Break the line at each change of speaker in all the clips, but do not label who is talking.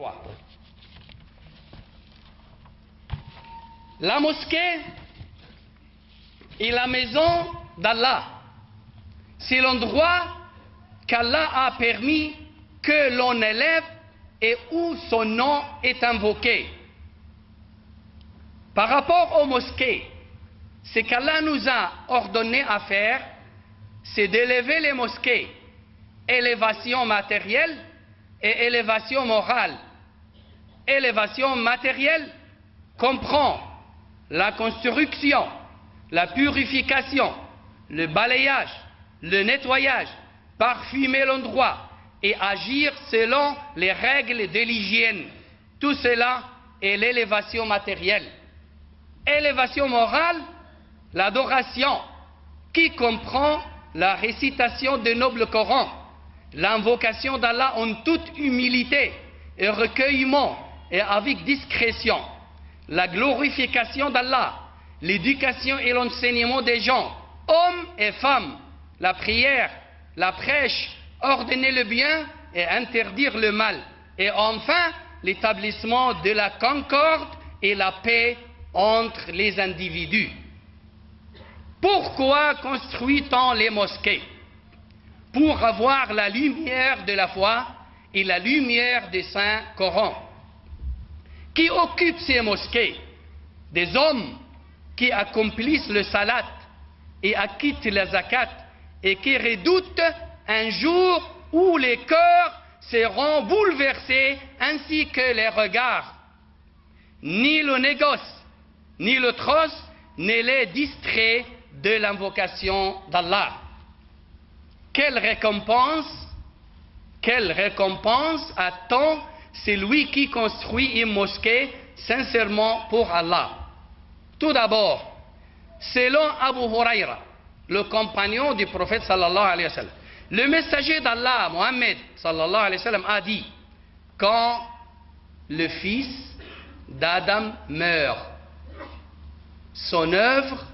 Pourquoi? La mosquée est la maison d'Allah. C'est l'endroit qu'Allah a permis que l'on élève et où son nom est invoqué. Par rapport aux mosquées, ce qu'Allah nous a ordonné à faire, c'est d'élever les mosquées, élévation matérielle et élévation morale. Élévation matérielle comprend la construction, la purification, le balayage, le nettoyage, parfumer l'endroit et agir selon les règles de l'hygiène. Tout cela est l'élévation matérielle. Élévation morale, l'adoration, qui comprend la récitation du noble Coran, l'invocation d'Allah en toute humilité et recueillement et avec discrétion, la glorification d'Allah, l'éducation et l'enseignement des gens, hommes et femmes, la prière, la prêche, ordonner le bien et interdire le mal, et enfin l'établissement de la concorde et la paix entre les individus. Pourquoi construit-on les mosquées? Pour avoir la lumière de la foi et la lumière des saints Corans. Qui occupent ces mosquées? Des hommes qui accomplissent le salat et acquittent la zakat et qui redoutent un jour où les cœurs seront bouleversés ainsi que les regards. Ni le négoce, ni le trosse ne les distrait de l'invocation d'Allah. Quelle récompense attend celui qui construit une mosquée sincèrement pour Allah? Tout d'abord, selon Abu Huraira, le compagnon du prophète sallallahu alayhi wa sallam, le messager d'Allah, Mohammed sallallahu alayhi wa sallam, a dit: quand le fils d'Adam meurt, son œuvre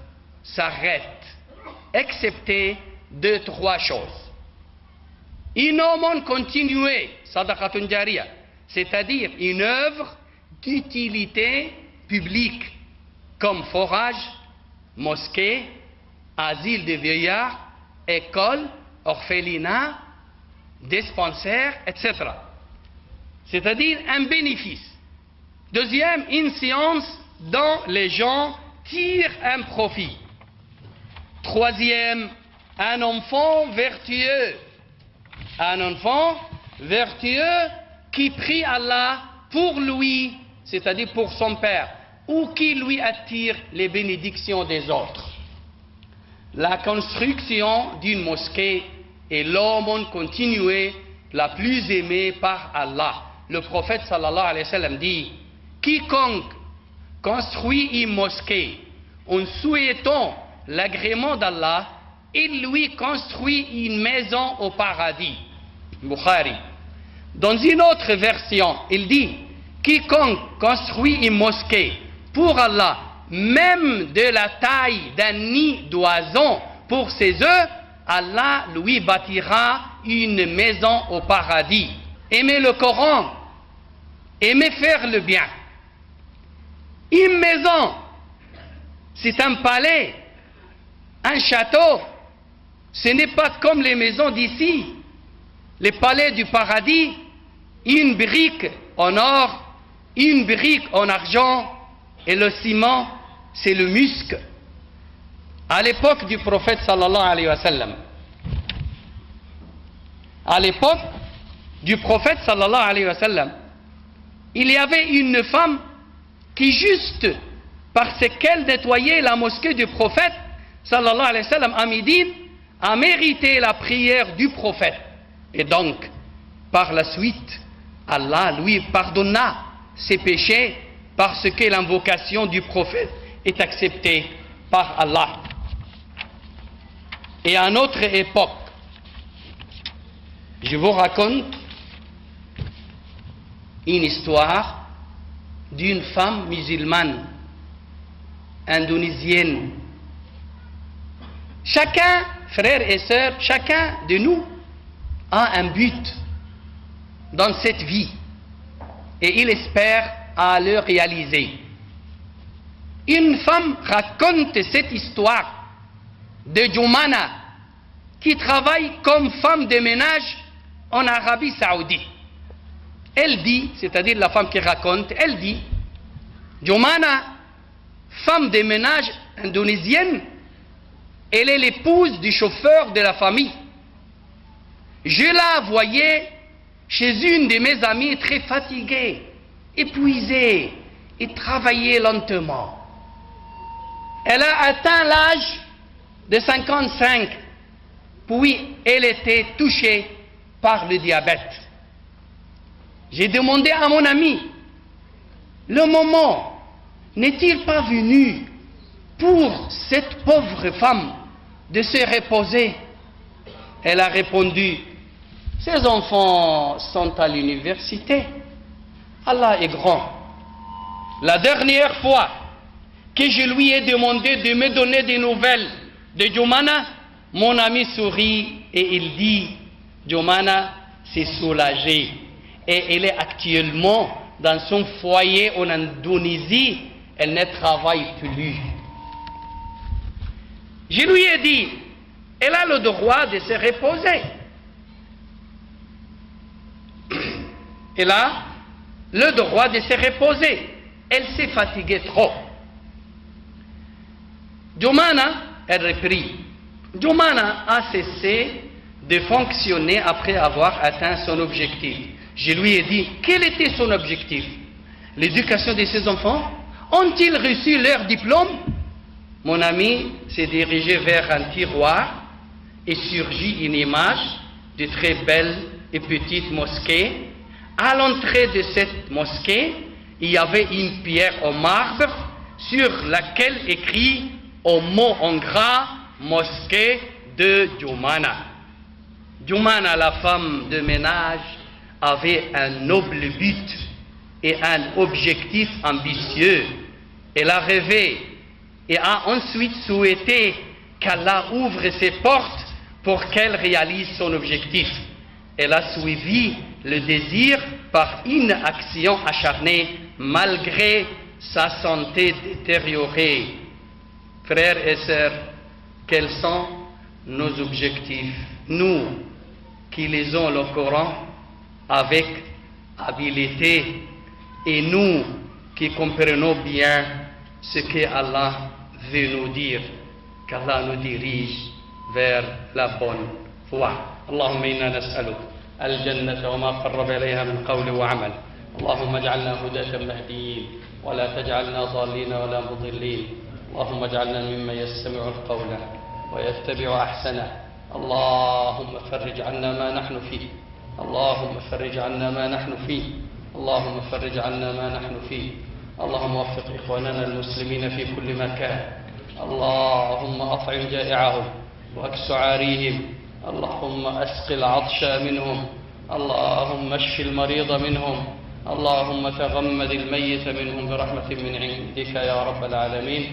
s'arrête, excepté 3 choses. Une aumône continuée, sadaqatun jariya, c'est-à-dire une œuvre d'utilité publique, comme forage, mosquée, asile de vieillards, école, orphelinat, dispensaire, etc. C'est-à-dire un bénéfice. Deuxième, une science dont les gens tirent un profit. Troisième, un enfant vertueux. Un enfant vertueux qui prie Allah pour lui, c'est-à-dire pour son père, ou qui lui attire les bénédictions des autres. La construction d'une mosquée est l'aumône continuée la plus aimée par Allah. Le prophète sallallahu alayhi wa sallam dit: quiconque construit une mosquée en souhaitant l'agrément d'Allah, il lui construit une maison au paradis. Bukhari. Dans une autre version, il dit: quiconque construit une mosquée pour Allah, même de la taille d'un nid d'oiseau pour ses œufs, Allah lui bâtira une maison au paradis. Aimer le Coran, aimer faire le bien. Une maison, c'est un palais, un château. Ce n'est pas comme les maisons d'ici. Les palais du paradis, une brique en or, une brique en argent, et le ciment, c'est le musc. À l'époque du prophète sallallahu alayhi wa sallam, il y avait une femme qui, juste parce qu'elle nettoyait la mosquée du prophète sallallahu alayhi wa sallam à Médine, a mérité la prière du prophète. Et donc, par la suite, Allah lui pardonna ses péchés parce que l'invocation du prophète est acceptée par Allah. Et à notre époque, je vous raconte une histoire d'une femme musulmane indonésienne. Chacun, frères et sœurs, chacun de nous a un but dans cette vie. et il espère à le réaliser. Une femme raconte cette histoire de Jumana qui travaille comme femme de ménage en Arabie Saoudite. Elle dit, c'est-à-dire la femme qui raconte, elle dit, Jumana, femme de ménage indonésienne, elle est l'épouse du chauffeur de la famille. Je la voyais chez une de mes amies très fatiguée, épuisée et travaillait lentement. Elle a atteint l'âge de 55, puis elle était touchée par le diabète. J'ai demandé à mon ami, le moment n'est-il pas venu pour cette pauvre femme de se reposer? Elle a répondu, ses enfants sont à l'université. Allah est grand. La dernière fois que je lui ai demandé de me donner des nouvelles de Jumana, mon ami sourit et il dit, Jumana s'est soulagée et elle est actuellement dans son foyer en Indonésie, elle ne travaille plus. Je lui ai dit, elle a le droit de se reposer. Elle a le droit de se reposer. Elle s'est fatiguée trop. Jumana, elle reprit. Jumana a cessé de fonctionner après avoir atteint son objectif. Je lui ai dit, quel était son objectif? L'éducation de ses enfants? Ont-ils reçu leur diplôme? Mon ami s'est dirigé vers un tiroir et surgit une image de très belle et petite mosquée. À l'entrée de cette mosquée, il y avait une pierre en marbre sur laquelle écrit au mot en gras mosquée de Jumana. Jumana, la femme de ménage, avait un noble but et un objectif ambitieux. Elle a rêvé et a ensuite souhaité qu'Allah ouvre ses portes pour qu'elle réalise son objectif. Elle a suivi le désir par une action acharnée malgré sa santé détériorée. Frères et sœurs, quels sont nos objectifs? Nous qui lisons le Coran avec habileté et nous qui comprenons bien ce que Allah veut nous dire, qu'Allah nous dirige vers la bonne voie. اللهم إنا نسألك الجنة وما قرب إليها من قول وعمل. اللهم اجعلنا هداة مهديين ولا تجعلنا ضالين ولا مضلين. اللهم اجعلنا ممن يستمع القول ويتبع أحسنه. اللهم فرج عنا ما نحن فيه. اللهم فرج عنا ما نحن فيه. اللهم فرج عنا ما نحن فيه. اللهم وفق إخواننا المسلمين في كل مكان. اللهم أطعم جائعهم واكس عاريهم. اللهم أسق العطش منهم. اللهم اشف المريض منهم. اللهم تغمد الميت منهم برحمة من عندك يا رب العالمين.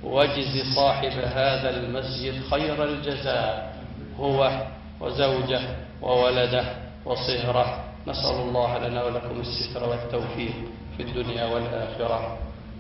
واجز صاحب هذا المسجد خير الجزاء هو وزوجه وولده وصهره. نسأل الله لنا ولكم الستر والتوفيق في الدنيا والآخرة.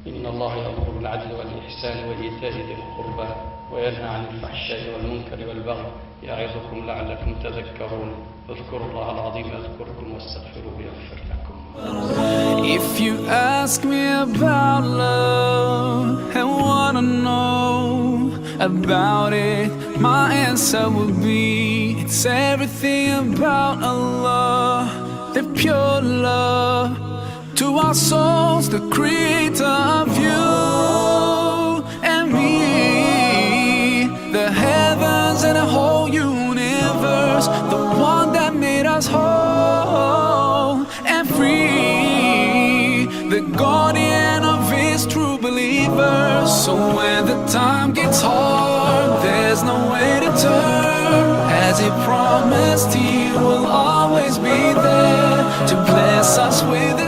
إن الله يأمر بالعدل والإحسان وإيتاء ذي القربى وينهى عن الفحشاء والمنكر والبغي يعظكم لعلكم تذكرون. اذكروا الله العظيم يذكركم واستغفروه يغفر لكم.
If you ask me about love and wanna know about it, my answer would be it's everything about Allah, the pure love to our souls, the creator of you and me, the heavens and the whole universe, the one that made us whole and free, the guardian of his true believers. So when the time gets hard, there's no way to turn. As he promised, he will always be there to bless us with